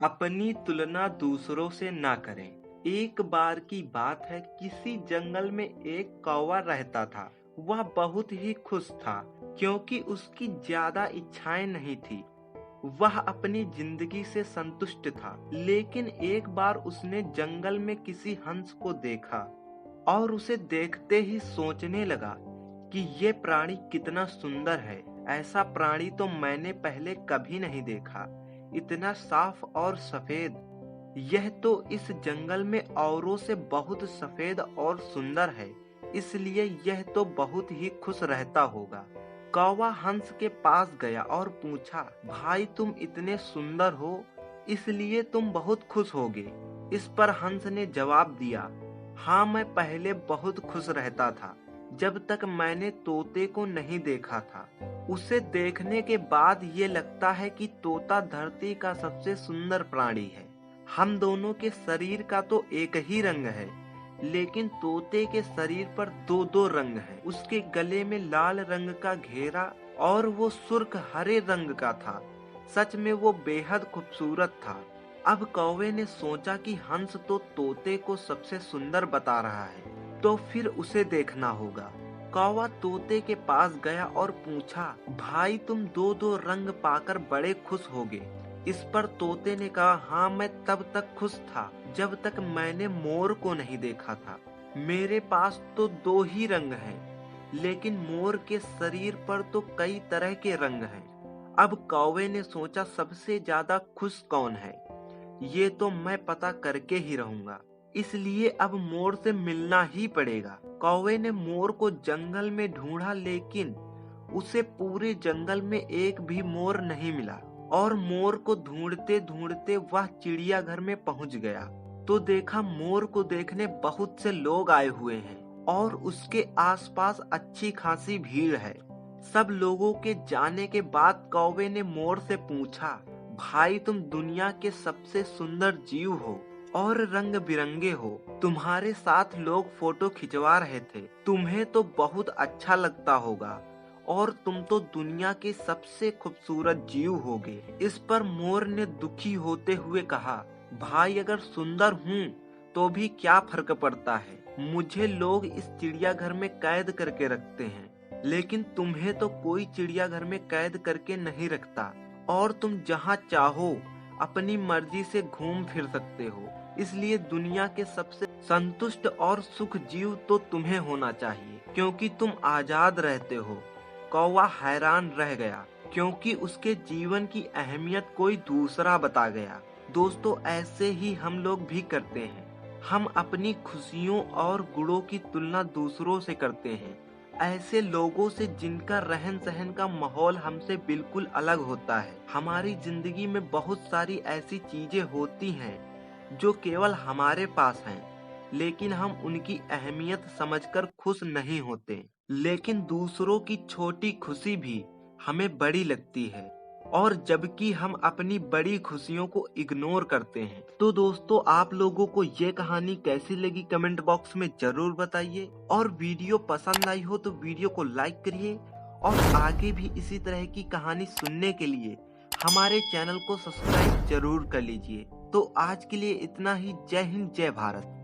अपनी तुलना दूसरों से ना करें। एक बार की बात है, किसी जंगल में एक कौवा रहता था। वह बहुत ही खुश था क्योंकि उसकी ज्यादा इच्छाएं नहीं थी। वह अपनी जिंदगी से संतुष्ट था। लेकिन एक बार उसने जंगल में किसी हंस को देखा और उसे देखते ही सोचने लगा कि ये प्राणी कितना सुंदर है। ऐसा प्राणी तो मैंने पहले कभी नहीं देखा, इतना साफ और सफेद। यह तो इस जंगल में औरों से बहुत सफेद और सुंदर है, इसलिए यह तो बहुत ही खुश रहता होगा। कौवा हंस के पास गया और पूछा, भाई तुम इतने सुंदर हो, इसलिए तुम बहुत खुश होगे। इस पर हंस ने जवाब दिया, हाँ मैं पहले बहुत खुश रहता था जब तक मैंने तोते को नहीं देखा था। उसे देखने के बाद ये लगता है कि तोता धरती का सबसे सुंदर प्राणी है। हम दोनों के शरीर का तो एक ही रंग है, लेकिन तोते के शरीर पर दो दो रंग हैं। उसके गले में लाल रंग का घेरा और वो सुर्ख हरे रंग का था। सच में वो बेहद खूबसूरत था। अब कौवे ने सोचा कि हंस तो तोते को सबसे सुंदर बता रहा है, तो फिर उसे देखना होगा। कौवा तोते के पास गया और पूछा, भाई तुम दो दो रंग पाकर बड़े खुश होगे। इस पर तोते ने कहा, हाँ मैं तब तक खुश था जब तक मैंने मोर को नहीं देखा था। मेरे पास तो दो ही रंग हैं, लेकिन मोर के शरीर पर तो कई तरह के रंग हैं। अब कौवे ने सोचा, सबसे ज्यादा खुश कौन है, ये तो मैं पता करके ही रहूंगा। इसलिए अब मोर से मिलना ही पड़ेगा। कौवे ने मोर को जंगल में ढूंढा, लेकिन उसे पूरे जंगल में एक भी मोर नहीं मिला। और मोर को ढूंढते ढूंढते वह चिड़ियाघर में पहुंच गया, तो देखा मोर को देखने बहुत से लोग आए हुए हैं और उसके आसपास अच्छी खासी भीड़ है। सब लोगों के जाने के बाद कौवे ने मोर से पूछा, भाई तुम दुनिया के सबसे सुंदर जीव हो और रंग बिरंगे हो। तुम्हारे साथ लोग फोटो खिंचवा रहे थे, तुम्हें तो बहुत अच्छा लगता होगा और तुम तो दुनिया के सबसे खूबसूरत जीव होगे। इस पर मोर ने दुखी होते हुए कहा, भाई अगर सुंदर हूँ तो भी क्या फर्क पड़ता है, मुझे लोग इस चिड़ियाघर में कैद करके रखते हैं, लेकिन तुम्हें तो कोई चिड़ियाघर में कैद करके नहीं रखता और तुम जहाँ चाहो अपनी मर्जी से घूम फिर सकते हो। इसलिए दुनिया के सबसे संतुष्ट और सुख जीव तो तुम्हें होना चाहिए, क्योंकि तुम आजाद रहते हो। कौवा हैरान रह गया, क्योंकि उसके जीवन की अहमियत कोई दूसरा बता गया। दोस्तों, ऐसे ही हम लोग भी करते हैं। हम अपनी खुशियों और गुणों की तुलना दूसरों से करते हैं, ऐसे लोगों से जिनका रहन सहन का माहौल हमसे बिल्कुल अलग होता है। हमारी जिंदगी में बहुत सारी ऐसी चीजें होती हैं जो केवल हमारे पास हैं, लेकिन हम उनकी अहमियत समझकर खुश नहीं होते। लेकिन दूसरों की छोटी खुशी भी हमें बड़ी लगती है, और जबकि हम अपनी बड़ी खुशियों को इग्नोर करते हैं। तो दोस्तों, आप लोगों को ये कहानी कैसी लगी कमेंट बॉक्स में जरूर बताइए, और वीडियो पसंद आई हो तो वीडियो को लाइक करिए, और आगे भी इसी तरह की कहानी सुनने के लिए हमारे चैनल को सब्सक्राइब जरूर कर लीजिए। तो आज के लिए इतना ही। जय हिंद, जय भारत।